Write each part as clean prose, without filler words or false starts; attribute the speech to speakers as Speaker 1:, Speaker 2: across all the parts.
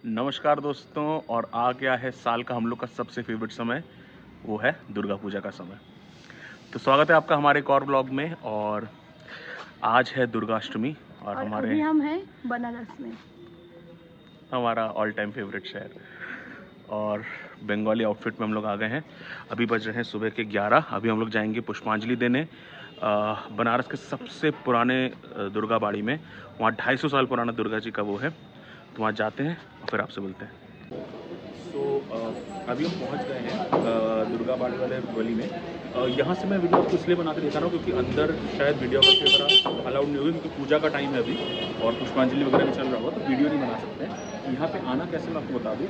Speaker 1: नमस्कार दोस्तों। और आ गया है साल का हम लोग का सबसे फेवरेट समय, वो है दुर्गा पूजा का समय। तो स्वागत है आपका हमारे एक और ब्लॉग में। और आज है दुर्गाष्टमी और हमारे
Speaker 2: अभी हम हैं बनारस में,
Speaker 1: हमारा ऑल टाइम फेवरेट शहर। और बंगाली आउटफिट में हम लोग आ गए हैं। अभी बज रहे हैं सुबह के 11। अभी हम लोग जाएंगे पुष्पांजलि देने बनारस के सबसे पुराने दुर्गा बाड़ी में। वहाँ 250 साल पुराना दुर्गा जी का वो है, तो वहाँ जाते हैं और फिर आपसे मिलते हैं। अभी हम पहुंच गए हैं दुर्गा बाड़ी वाले गली में। यहाँ से मैं वीडियो आपको इसलिए बना के दिखा रहा हूँ क्योंकि अंदर शायद वीडियोग्राफी वगैरह अलाउड नहीं होगी, क्योंकि पूजा का टाइम है अभी और पुष्पांजलि वगैरह भी चल रहा होगा, तो वीडियो नहीं बना सकते हैं। यहाँ पे आना कैसे मैं आपको बता दूँ।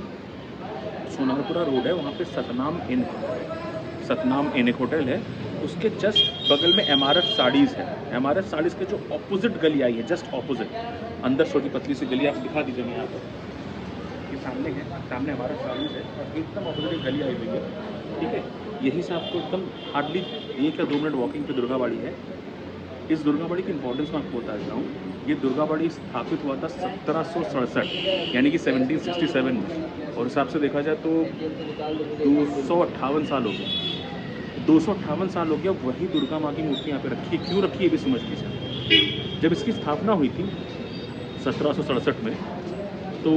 Speaker 1: सोनारपुरा रोड है, वहाँ पे सतनाम इन एक होटल है। उसके जस्ट बगल में MRF साड़ीज़ है। MRF साड़ीज़ के जो ऑपोजिट गली आई है, जस्ट ऑपोजिट अंदर छोटी पतली सी गली, आप दिखा दीजिए मैं यहाँ पर। ये सामने है, सामने हमारा साड़ीज़ है और एकदम ऑपोजिट गली आई हुई है। ठीक है, यहीं से आपको एकदम हार्डली 1 या 2 मिनट वॉकिंग पे दुर्गा बाड़ी है। इस दुर्गा बाड़ी की इंपॉर्टेंस मैं आपको बता देता हूँ। ये दुर्गा बाड़ी स्थापित हुआ था 1767 यानी कि 1767 में, और हिसाब से देखा जाए तो 258 साल हो गए। 258 साल हो गया, वही दुर्गा माँ की मूर्ति यहाँ पे रखी है। क्यों रखी है भी समझ लीजिए। जब इसकी स्थापना हुई थी 1767 में, तो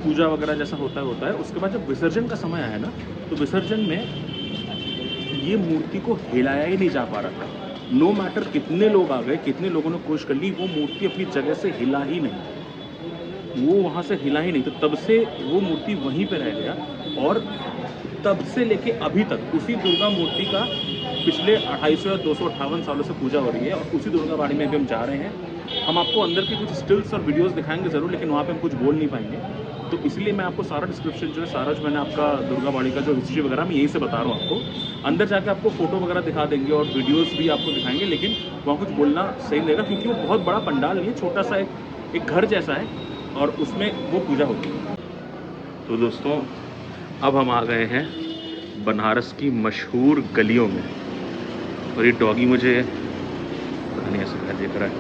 Speaker 1: पूजा वगैरह जैसा होता है। उसके बाद जब विसर्जन का समय आया ना, तो विसर्जन में ये मूर्ति को हिलाया ही नहीं जा पा रहा था। नो मैटर कितने लोग आ गए, कितने लोगों ने कोशिश कर ली, वो मूर्ति अपनी जगह से हिला ही नहीं, वो वहाँ से हिला ही नहीं। तो तब से वो मूर्ति वहीं पे रह गया और तब से लेके अभी तक उसी दुर्गा मूर्ति का पिछले 250 या 258 सालों से पूजा हो रही है। और उसी दुर्गा बाड़ी में भी हम जा रहे हैं। हम आपको अंदर की कुछ स्टिल्स और वीडियोस दिखाएंगे ज़रूर, लेकिन वहाँ पे हम कुछ बोल नहीं पाएंगे। तो इसलिए मैं आपको सारा डिस्क्रिप्शन जो है, सारा जो मैंने आपका दुर्गा बाड़ी का जो हिस्ट्री वगैरह मैं यहीं से बता रहा हूँ आपको। अंदर जाके आपको फोटो वगैरह दिखा देंगे और वीडियोस भी आपको दिखाएंगे, लेकिन वहाँ कुछ बोलना सही नहीं रहेगा क्योंकि वो बहुत बड़ा पंडाल नहीं है, छोटा सा एक घर जैसा है और उसमें वो पूजा होती है। तो दोस्तों, अब हम आ गए हैं बनारस की मशहूर गलियों में। और ये डॉगी मुझे पता नहीं ऐसे क्या देख रहा है।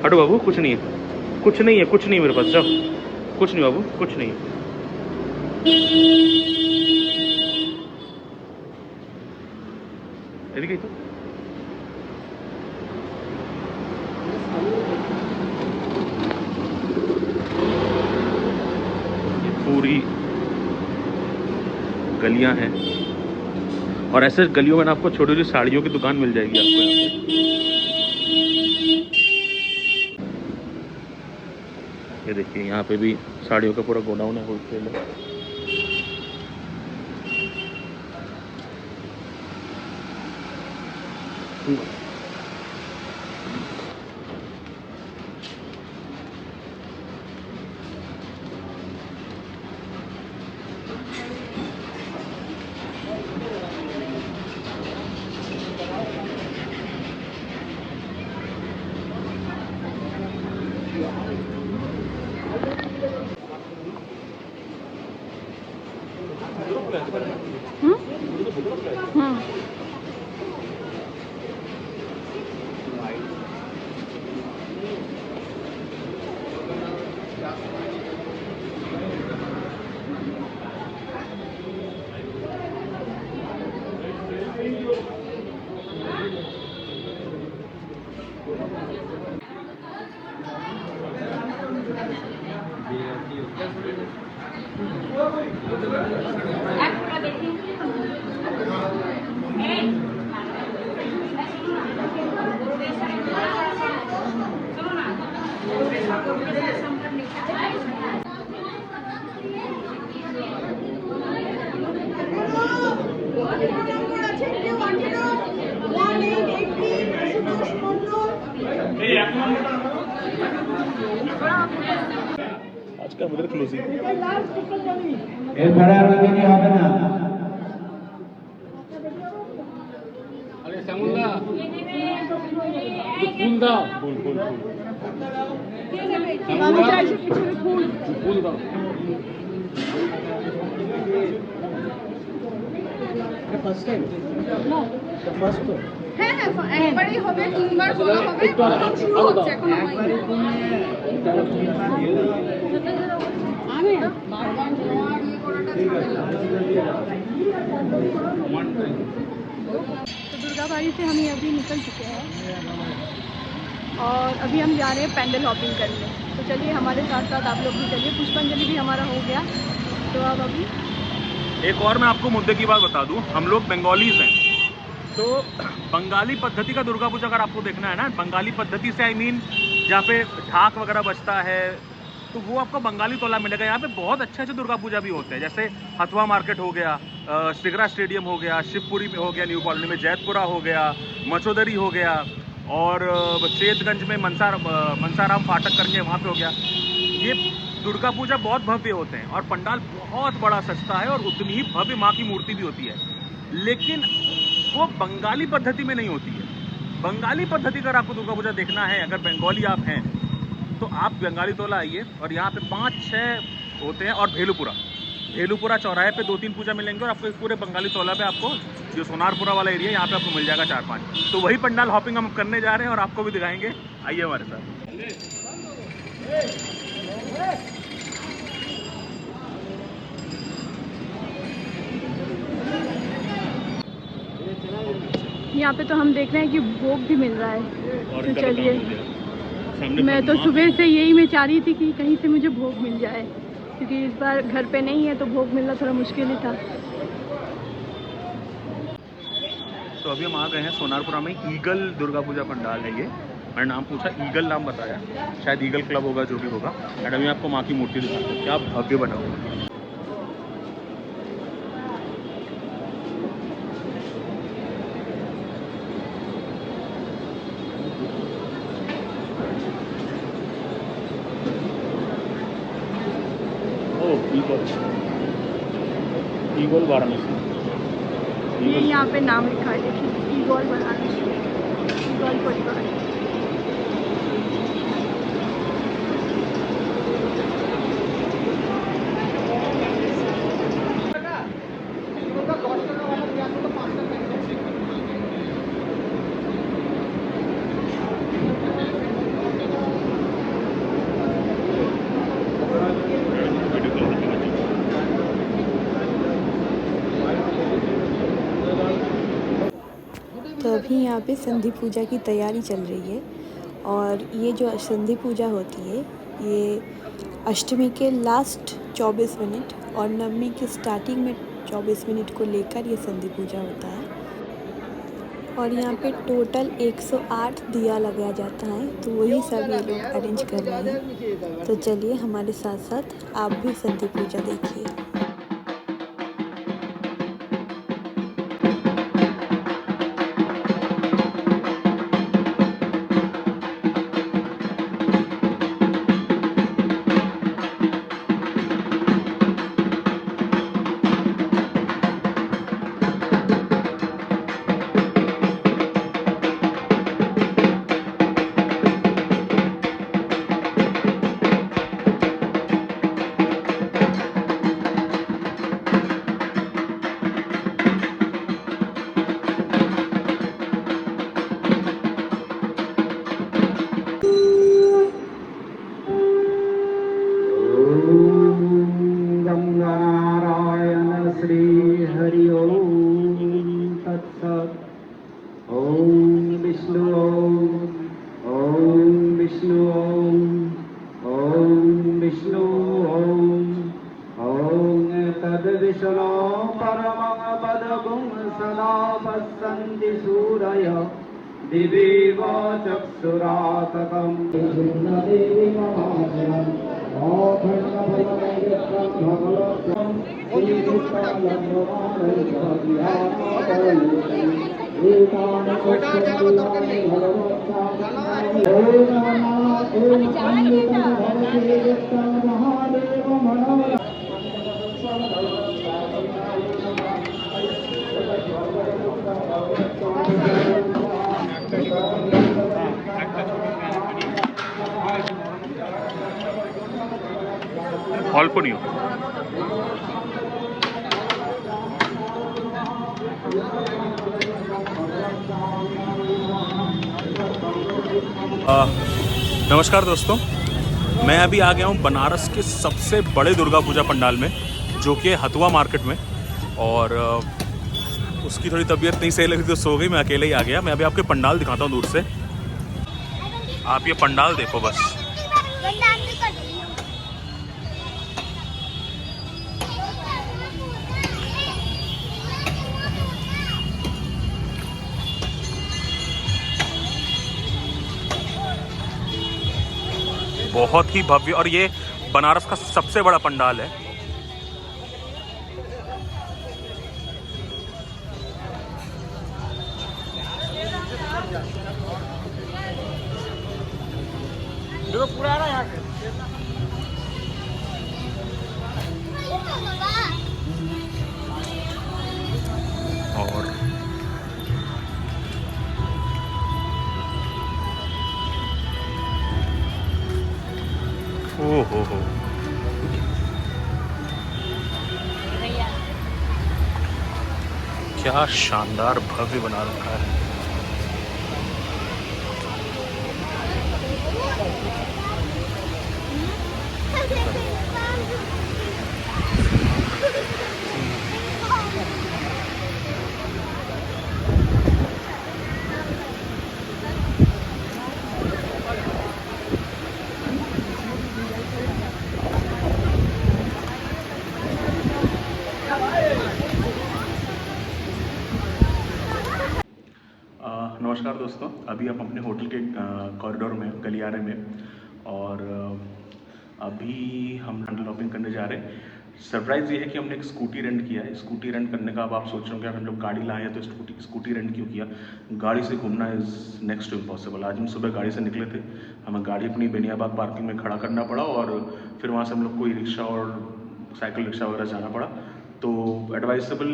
Speaker 1: हटो बाबू, कुछ नहीं है, कुछ नहीं है, कुछ नहीं मेरे पास, जाओ। कुछ नहीं बाबू, कुछ नहीं। गई तो ये पूरी गलियां हैं और ऐसे गलियों में ना आपको छोटी छोटी साड़ियों की दुकान मिल जाएगी आपको यहाँ पे। ये देखिए, यहाँ पे भी साड़ियों का पूरा गोडाउन है, होलसेल है। आज का मुद्रा क्लोजिंग
Speaker 3: अरे समुंदा फूल दाओ, फूल फूल फूल फूल दाओ। फर्स्ट टाइम फर्स्ट तो
Speaker 2: হ্যাঁ হ্যাঁ একবারই হবে, তিনবার বলা হবে, শুরু হচ্ছে এখনো হয়নি। तो दुर्गाबाड़ी से हम ये अभी निकल चुके हैं और अभी हम जा रहे हैं पैंडल हॉपिंग करने। तो चलिए हमारे साथ साथ आप लोग भी चलिए। पुष्पांजलि भी हमारा हो गया, तो अब अभी
Speaker 1: एक और मैं आपको मुद्दे की बात बता दूं, हम लोग बंगालीज हैं, तो बंगाली पद्धति का दुर्गा पूजा अगर आपको देखना है ना, बंगाली पद्धति से आई मीन जहाँ पे ढाक वगैरह बजता है, तो वो आपको बंगाली तोला मिलेगा। यहाँ पे बहुत अच्छे अच्छे दुर्गा पूजा भी होते हैं, जैसे हथवा मार्केट हो गया, सिगरा स्टेडियम हो गया, शिवपुरी में हो गया, न्यू कॉलोनी में जैतपुरा हो गया, मचोदरी हो गया, और चेतगंज में मनसाराम फाटक करके वहाँ पे हो गया। ये दुर्गा पूजा बहुत भव्य होते हैं और पंडाल बहुत बड़ा सजता है और उतनी ही भव्य माँ की मूर्ति भी होती है, लेकिन वो बंगाली पद्धति में नहीं होती है। बंगाली पद्धति अगर आपको दुर्गा पूजा देखना है, अगर बंगाली आप हैं तो आप बंगाली तोला आइए, और यहाँ पे 5-6 होते हैं, और भेलूपुरा चौराहे पे 2-3 पूजा मिलेंगे, और आपको इस पूरे बंगाली तोला पे आपको जो सोनारपुरा वाला एरिया है यहाँ पे आपको मिल जाएगा 4-5। तो वही पंडाल हॉपिंग हम करने जा रहे हैं और आपको भी दिखाएंगे, आइए हमारे साथ।
Speaker 2: यहाँ पे तो हम देख रहे हैं कि भोग भी मिल रहा है।
Speaker 1: और
Speaker 2: तो
Speaker 1: इनका
Speaker 2: चलिए,
Speaker 1: काम हो गया।
Speaker 2: मैं तो सुबह से यही मैं चाह रही थी कि कहीं से मुझे भोग मिल जाए, क्योंकि इस बार घर पे नहीं है तो भोग मिलना थोड़ा मुश्किल ही था।
Speaker 1: तो अभी हम आ गए हैं सोनारपुरा में, ईगल दुर्गा पूजा पंडाल है ये। मैंने नाम पूछा, ईगल नाम बताया, शायद ईगल क्लब होगा, जो भी होगा। एंड अभी आपको माँ की मूर्ति दिखाता हूँ, क्या भव्य बना हुआ है। ईगल वाराणसी,
Speaker 2: ये यहाँ पे नाम लिखा है, देखिए, ईगल वाराणसी, ईगल परिवार।
Speaker 4: तो अभी यहाँ पे संधि पूजा की तैयारी चल रही है, और ये जो संधि पूजा होती है ये अष्टमी के लास्ट 24 मिनट और नवमी के स्टार्टिंग में 24 मिनट को लेकर ये संधि पूजा होता है। और यहाँ पे टोटल 108 दिया लगाया जाता है, तो वही सब ये लोग अरेंज कर रहे हैं। तो चलिए हमारे साथ साथ आप भी संधि पूजा देखिए।
Speaker 1: অল্প নিও। नमस्कार दोस्तों, मैं अभी आ गया हूँ बनारस के सबसे बड़े दुर्गा पूजा पंडाल में, जो कि हथुआ मार्केट में। और उसकी थोड़ी तबीयत नहीं सही लगी तो सो गई, मैं अकेले ही आ गया। मैं अभी आपके पंडाल दिखाता हूँ दूर से। आप ये पंडाल देखो बस। बहुत ही भव्य, और ये बनारस का सबसे बड़ा पंडाल है।
Speaker 3: देखो पूरा आ रहा है यहाँ से।
Speaker 1: और ओ हो क्या शानदार भव्य बना रखा है। नमस्कार दोस्तों, अभी हम अपने होटल के कॉरिडोर में, गलियारे में, और अभी हम हैंडल लॉपिंग करने जा रहे हैं। सरप्राइज़ ये है कि हमने एक स्कूटी रेंट किया है। स्कूटी रेंट करने का अब आप सोच रहे हो कि हम लोग गाड़ी लाए हैं तो स्कूटी रेंट क्यों किया। गाड़ी से घूमना इज़ नेक्स्ट टू इम्पॉसिबल। आज हम सुबह गाड़ी से निकले थे, हमें गाड़ी अपनी बेनियाबाग पार्किंग में खड़ा करना पड़ा और फिर वहाँ से हम लोग कोई रिक्शा और साइकिल रिक्शा वगैरह जाना पड़ा। तो एडवाइसेबल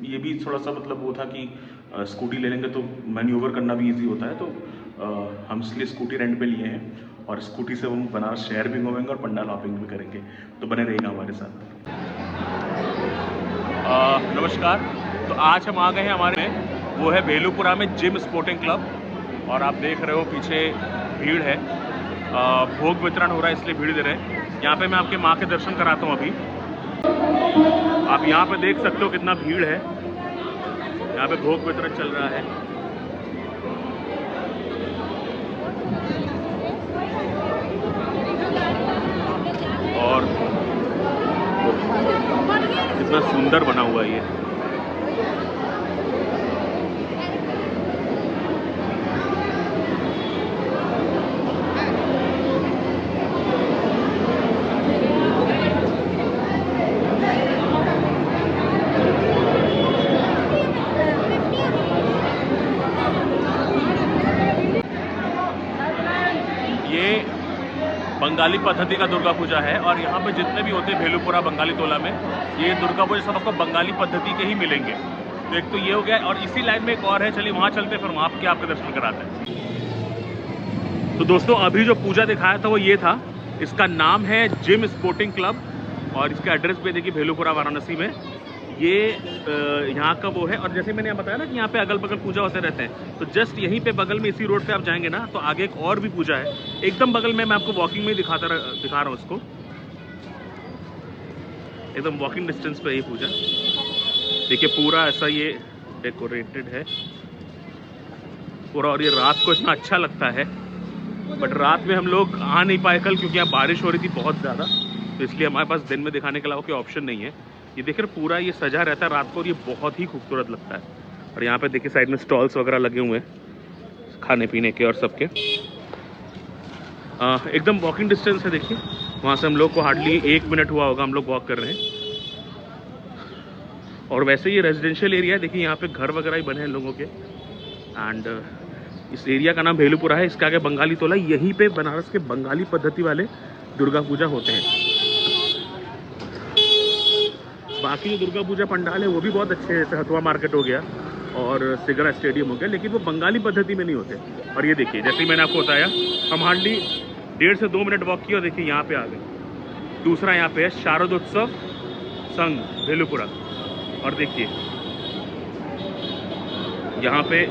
Speaker 1: ये भी थोड़ा सा मतलब वो था कि स्कूटी ले लेंगे तो मैन्यूवर करना भी इजी होता है, तो हम इसलिए स्कूटी रेंट पे लिए हैं और स्कूटी से हम बनारस शहर भी घूमेंगे और पंडाल हॉपिंग भी करेंगे। तो बने रहिएगा हमारे साथ। नमस्कार, तो आज हम आ गए हैं हमारे में, वो है भेलूपुरा में जिम स्पोर्टिंग क्लब, और आप देख रहे हो पीछे भीड़ है। भोग वितरण हो रहा है इसलिए भीड़ दे रहे हैं। यहाँ पे मैं आपके माँ के दर्शन कराता हूँ। अभी आप यहाँ पे देख सकते हो कितना भीड़ है। यहाँ पे भोग वितरण चल रहा है। और कितना सुंदर बना हुआ है ये। बंगाली पद्धति का दुर्गा पूजा है, और यहाँ पे जितने भी होते हैं भेलूपुरा बंगाली टोला में, ये दुर्गा पूजा सब आपको बंगाली पद्धति के ही मिलेंगे। तो एक तो ये हो गया, और इसी लाइन में एक और है, चलिए वहाँ चलते हैं, फिर वहाँ के आपके दर्शन कराते हैं। तो दोस्तों अभी जो पूजा दिखाया था वो ये था, इसका नाम है जिम स्पोर्टिंग क्लब, और इसका एड्रेस पे देखिए भेलूपुरा वाराणसी में। ये यहाँ का वो है, और जैसे मैंने बताया ना कि यहाँ पे अगल बगल पूजा होते रहते हैं, तो जस्ट यहीं पे बगल में इसी रोड पे आप जाएंगे ना तो आगे एक और भी पूजा है एकदम बगल में। मैं आपको वॉकिंग में दिखा रहा हूँ उसको, एकदम वॉकिंग डिस्टेंस पे ये पूजा। देखिए पूरा ऐसा ये डेकोरेटेड है पूरा, और ये रात को इतना अच्छा लगता है। बट रात में हम लोग आ नहीं पाए कल, क्योंकि यहाँ बारिश हो रही थी बहुत ज़्यादा, तो इसलिए हमारे पास दिन में दिखाने के अलावा कोई ऑप्शन नहीं है। ये देखिए पूरा ये सजा रहता है रात को, और ये बहुत ही खूबसूरत लगता है। और यहाँ पे देखिए साइड में स्टॉल्स वगैरह लगे हुए हैं खाने पीने के और सबके। एकदम वॉकिंग डिस्टेंस है। देखिए वहाँ से हम लोग को हार्डली 1 मिनट हुआ होगा, हम लोग वॉक कर रहे हैं। और वैसे ये रेजिडेंशियल एरिया है, देखिए यहाँ पे घर वगैरह ही बने हैं लोगों के। एंड इस एरिया का नाम भेलूपुरा है, इसके आगे बंगाली टोला। यहीं पे बनारस के बंगाली पद्धति वाले दुर्गा पूजा होते हैं। बाकी जो दुर्गा पूजा पंडाल है वो भी बहुत अच्छे हैं, जैसे हथुआ मार्केट हो गया और सिगरा स्टेडियम हो गया, लेकिन वो बंगाली पद्धति में नहीं होते। और ये देखिए जैसे मैंने आपको बताया, हम हार्डली 1.5 से 2 मिनट वॉक किया और देखिए यहाँ पे आ गए। दूसरा यहाँ पे है शारदोत्सव संघ भेलूपुरा, और देखिए यहाँ पे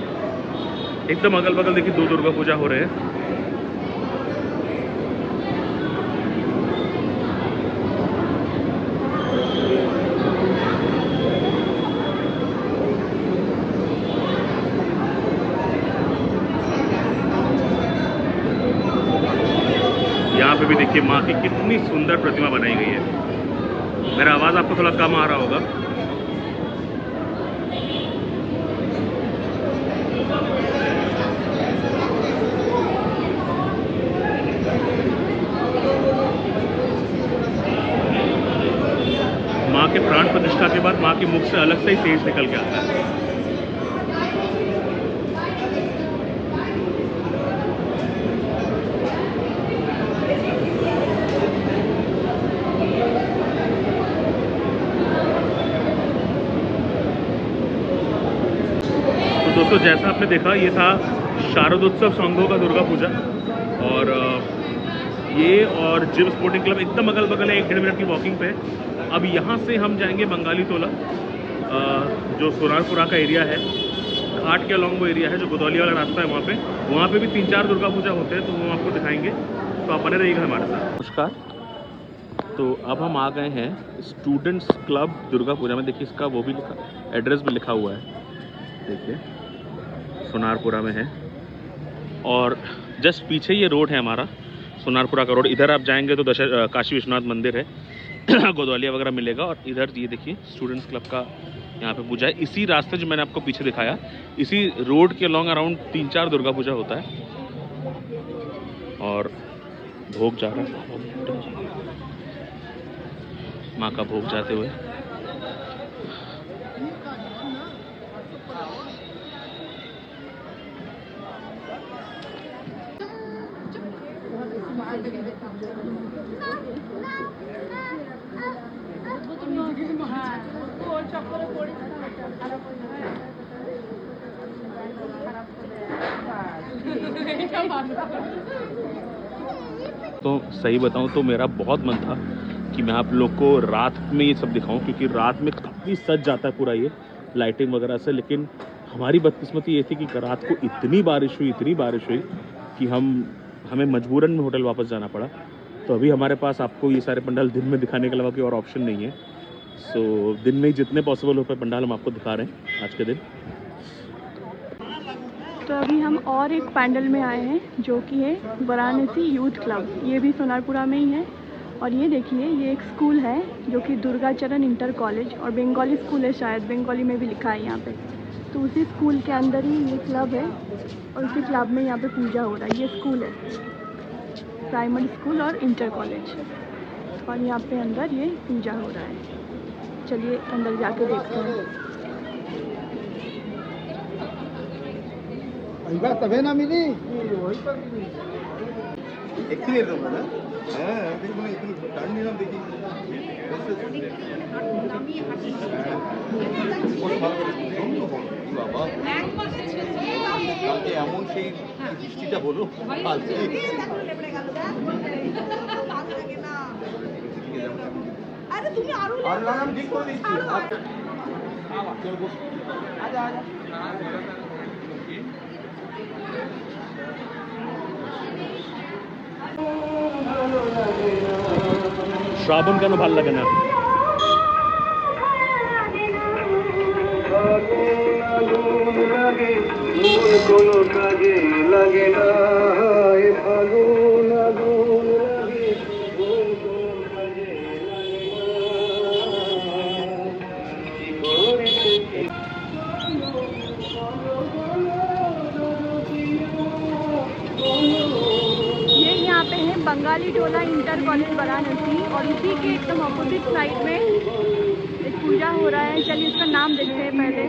Speaker 1: एकदम अगल बगल देखिए 2 दुर्गा पूजा हो रहे हैं। सुंदर प्रतिमा बनाई गई है। मेरा आवाज़ आपको थोड़ा कम आ रहा होगा। माँ के प्राण प्रतिष्ठा के बाद माँ के मुख से अलग से ही तेज निकल के आता है। तो दोस्तों, जैसा आपने देखा, ये था शारदोत्सव संघों का दुर्गा पूजा। और ये और जिम स्पोर्टिंग क्लब एकदम अगल बगल है, 1-1.5 मिनट की वॉकिंग पे। अब यहाँ से हम जाएंगे बंगाली टोला, जो सोनारपुरा का एरिया है, घाट के अलॉन्ग वो एरिया है, जो गोदौली वाला रास्ता है। वहाँ पे भी 3-4 दुर्गा पूजा होते हैं, तो वो आपको दिखाएंगे। तो आप बने रहिएगा हमारे साथ। नमस्कार। तो अब हम आ गए हैं स्टूडेंट्स क्लब दुर्गा पूजा में। देखिए, इसका वो भी लिखा, एड्रेस भी लिखा हुआ है। देखिए, सोनारपुरा में है। और जस्ट पीछे ये रोड है हमारा, सोनारपुरा का रोड। इधर आप जाएंगे तो काशी विश्वनाथ मंदिर है, गोदौलिया वगैरह मिलेगा। और इधर ये देखिए स्टूडेंट्स क्लब का यहाँ पे पूजा है। इसी रास्ते जो मैंने आपको पीछे दिखाया, इसी रोड के लॉन्ग अराउंड 3-4 दुर्गा पूजा होता है। और भोग जा रहा है, माँ का भोग जाते हुए। तो सही बताऊं तो मेरा बहुत मन था कि मैं आप लोग को रात में ये सब दिखाऊं, क्योंकि रात में काफ़ी सज जाता है पूरा ये लाइटिंग वगैरह से। लेकिन हमारी बदकिस्मती ये थी कि रात को इतनी बारिश हुई कि हमें मजबूरन में होटल वापस जाना पड़ा। तो अभी हमारे पास आपको ये सारे पंडाल दिन में दिखाने के अलावा कोई और ऑप्शन नहीं है। सो दिन में ही जितने पॉसिबल हो पाए पंडाल हम आपको दिखा रहे हैं आज के दिन।
Speaker 2: तो अभी हम और एक पैंडल में आए हैं, जो कि है वाराणसी यूथ क्लब। ये भी सोनारपुरा में ही है। और ये देखिए, ये एक स्कूल है जो कि दुर्गाचरण इंटर कॉलेज, और बंगाली स्कूल है, शायद बंगाली में भी लिखा है यहाँ पे। तो उसी स्कूल के अंदर ही ये क्लब है, और उसी क्लब में यहाँ पे पूजा हो रहा है। ये स्कूल है, प्राइमरी स्कूल और इंटर कॉलेज, और यहाँ पे अंदर ये पूजा हो रहा है। चलिए अंदर जाके देखते हैं।
Speaker 3: तबे ना मिली वही पर मिली एक ही रूम है ना। हां देखो मैं इतनी टाइम नहीं ना देखी बाबा কালকে এমন সেই বৃষ্টিটা হলো কালকে আরে তুমি আরো আমি ঠিক করে দিচ্ছি। আজা আজা
Speaker 1: श्रावण কেন ভালো লাগে না?
Speaker 5: কোনো কাজে লাগে না, ভালো লাগুন লাগে, কোনো কাজে
Speaker 2: ये यहाँ पे है बंगाली टोला इंटर कॉलेज वाराणसी, और इसी के एकदम अपोजिट साइड में एक पूजा हो रहा है। चलिए इसका नाम देखते हैं पहले।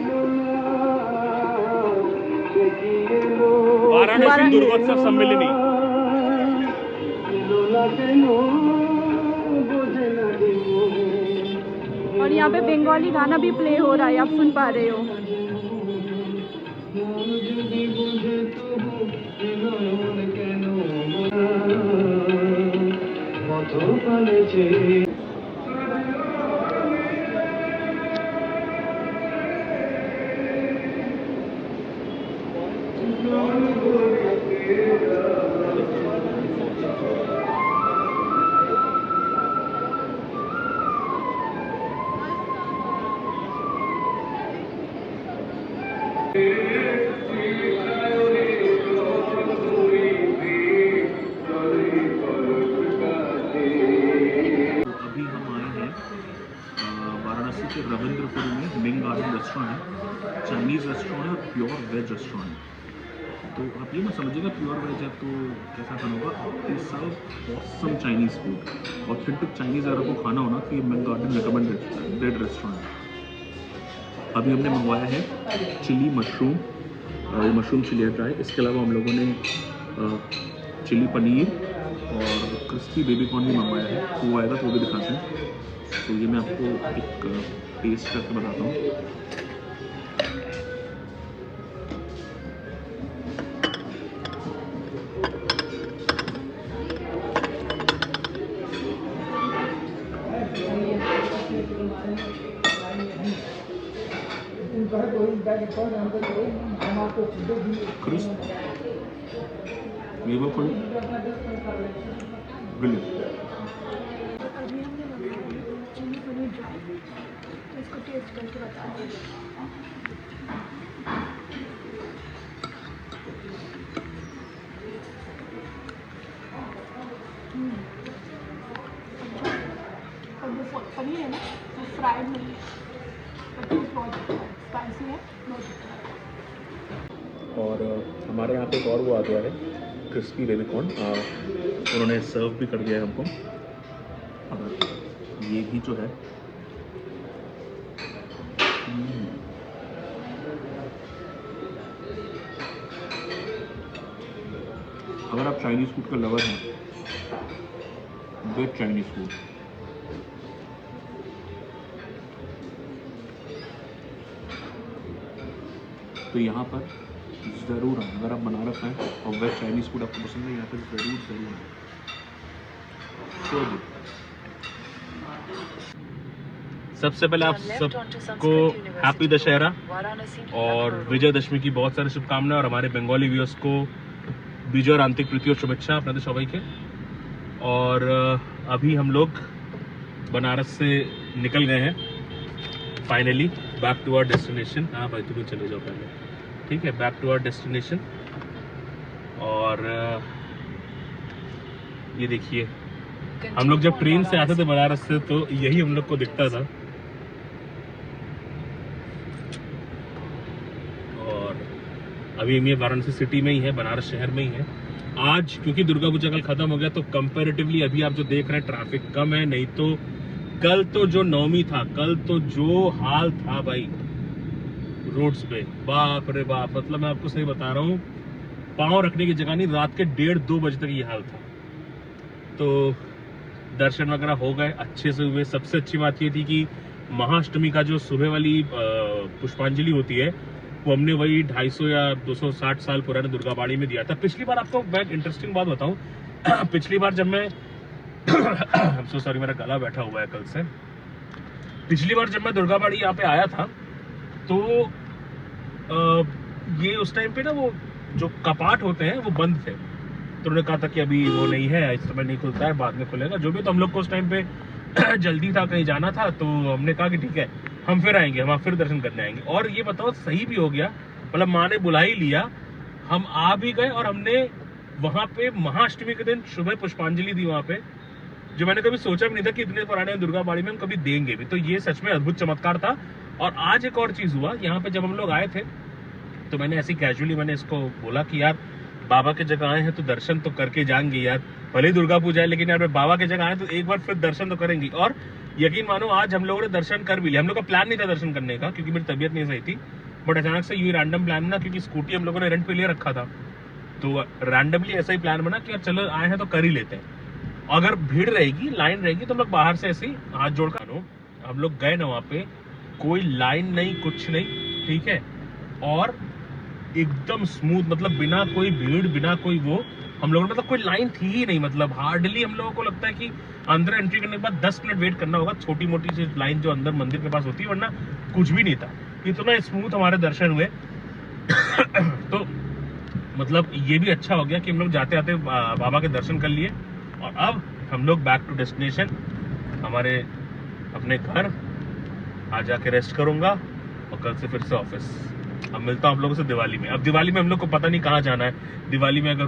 Speaker 1: वाराणसी दुर्गोत्सव सम्मेलनी।
Speaker 2: और यहाँ पे बंगाली गाना भी प्ले हो रहा है, आप सुन पा रहे हो।
Speaker 1: के रविंद्रपुरी में मिंग गार्डन रेस्टोरेंट है, चाइनीज़ रेस्टोरेंट है और प्योर वेज रेस्टोरेंट है। तो आप ये मत समझिएगा प्योर वेज है तो कैसा खाना होगा, ये सब awesome Chinese food, authentic Chinese अगर आपको खाना हो ना तो ये मिंग गार्डन रिकमेंडेड रेस्टोरेंट है। अभी हमने मंगवाया है chilli mushroom, mushroom chilli dry. इसके अलावा हम लोगों ने चिली पनीर और क्रिस्पी बेबी कॉर्न भी मंगवाया है, वो आएगा तो वो भी दिखाते हैं। तो ये मैं आपको एक टेस्ट करके बताता हूँ। Crisp flavourful, brilliant.
Speaker 2: अभी हमने मंगाया चिली पनीर ड्राई, तो इसको टेस्ट करके बताते हैं। और जो पनीर है ना वो फ्राइड नहीं है, टेस्ट बहुत अच्छा है, स्पाइसी है, बहुत अच्छा है।
Speaker 1: और हमारे यहाँ पे एक और वो आ गया है क्रिस्पी बेबी कॉर्न, उन्होंने सर्व भी कर दिया है हमको। और ये भी जो है अगर आप चाइनीज़ फूड का लवर हैं, वेज चाइनीज़ फूड, तो यहाँ पर ज़रूर आए। अगर आप बनारस हैं और वेज चाइनीज़ फूड आपको पसंद है, यहाँ पर ज़रूर आए। सबसे पहले आप सबको हैप्पी दशहरा और विजयदशमी की बहुत सारी शुभकामनाएं, और हमारे बंगाली व्यूअर्स को विजय और आंतरिक प्रीति और शुभेच्छा अपने सबाई के। और अभी हम लोग बनारस से निकल गए हैं finally, back to our destination. हाँ भाई तुम चले जाओ पहले, ठीक है, बैक टू आवर डेस्टिनेशन। और ये देखिए हम लोग जब ट्रेन से आते थे बनारस से तो यही हम लोग को दिखता था। और अभी हम ये वाराणसी सिटी में ही है, बनारस शहर में ही है। आज क्योंकि दुर्गा पूजा कल खत्म हो गया तो कंपैरेटिवली अभी आप जो देख रहे हैं ट्रैफिक कम है, नहीं तो कल तो जो नवमी था, कल तो जो हाल था भाई रोड्स पे, बाप रे बाप, मतलब मैं आपको सही बता रहा हूँ, पाँव रखने की जगह नहीं, रात के 1:30-2 बजे तक ये हाल था। तो दर्शन वगैरह हो गए, अच्छे से हुए। सबसे अच्छी बात ये थी कि महाअष्टमी का जो सुबह वाली पुष्पांजलि होती है वो हमने वही 250 या 260 साल पुराने दुर्गाबाड़ी में दिया था। पिछली बार आपको मैं इंटरेस्टिंग बात बताऊं, पिछली बार जब मैं सो सॉरी मेरा गला बैठा हुआ है कल से। पिछली बार जब मैं दुर्गाबाड़ी यहाँ पे आया था तो ये उस टाइम पे ना वो जो कपाट होते हैं वो बंद थे, तो उन्होंने कहा था कि अभी वो नहीं है, इस समय नहीं खुलता है, बाद में खुलेगा। जो भी, तो हम लोग को उस टाइम पे जल्दी था, कहीं जाना था, तो हमने कहा कि ठीक है हम फिर आएंगे, हम फिर दर्शन करने आएंगे। और ये बताओ सही भी हो गया, मतलब माँ ने बुला ही लिया, हम आ भी गए और हमने वहाँ पे महाअष्टमी के दिन सुबह पुष्पांजलि दी वहाँ पे, जो मैंने कभी सोचा भी नहीं था कि इतने पुराने दुर्गाबाड़ी में हम कभी देंगे भी। तो ये सच में अद्भुत चमत्कार था। और आज एक और चीज हुआ, यहाँ पे जब हम लोग आए थे तो मैंने ऐसी कैजुअली मैंने इसको बोला कि यार बाबा के जगह आए हैं तो दर्शन तो करके जाएंगे यार, भले ही दुर्गा पूजा है लेकिन यार बाबा के जगह आए तो एक बार फिर दर्शन तो करेंगे। और यकीन मानो आज हम लोगों ने दर्शन कर भी लिया। हम लोग का प्लान नहीं था दर्शन करने का क्योंकि मेरी तबीयत नहीं सही थी, बट अचानक से ये रैंडम प्लान ना, क्योंकि स्कूटी हम लोगों ने रेंट पे ले रखा था, तो रैंडमली ऐसा ही प्लान बना कि यार चलो आए हैं तो कर ही लेते हैं। अगर भीड़ रहेगी, लाइन रहेगी, तो हम लोग बाहर से ऐसे ही हाथ जोड़कर हम लोग गए ना, वहाँ पे कोई लाइन नहीं, कुछ नहीं, ठीक है, और एकदम स्मूथ, मतलब बिना कोई भीड़, बिना कोई वो, हम लोगों ने मतलब कोई लाइन थी ही नहीं। मतलब हार्डली हम लोगों को लगता है कि अंदर एंट्री करने के बाद 10 मिनट वेट करना होगा, छोटी मोटी सी लाइन जो अंदर मंदिर के पास होती है, वरना कुछ भी नहीं था। इतना स्मूथ हमारे दर्शन हुए। तो मतलब ये भी अच्छा हो गया कि हम लोग जाते आते बाबा के दर्शन कर लिए। और अब हम लोग बैक टू डेस्टिनेशन, हमारे अपने घर। आज जाके रेस्ट करूंगा और कल से फिर से ऑफिस। अब मिलता हूँ आप लोगों से दिवाली में। अब दिवाली में हम लोग को पता नहीं कहाँ जाना है। दिवाली में अगर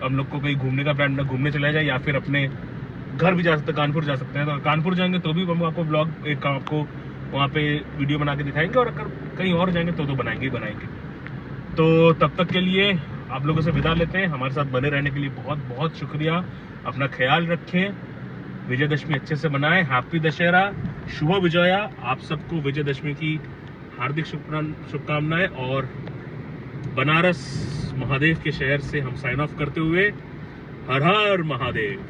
Speaker 1: हम लोग को कहीं घूमने का प्लान, घूमने चला जाए, या फिर अपने घर भी जा सकते हैं, कानपुर जा सकते हैं। तो कानपुर जाएंगे तो भी हम आपको ब्लॉग, एक आपको
Speaker 6: वहाँ पे वीडियो बना के दिखाएंगे, और अगर कहीं और जाएंगे तो बनाएंगे ही बनाएंगे। तो तब तक के लिए आप लोगों से विदा लेते हैं। हमारे साथ बने रहने के लिए बहुत बहुत शुक्रिया। अपना ख्याल रखें, विजयदशमी अच्छे से मनाएं। हैप्पी दशहरा, शुभ विजया। आप सबको विजयदशमी की हार्दिक शुभकामनाएं। और बनारस महादेव के शहर से हम साइन ऑफ करते हुए हर हर महादेव।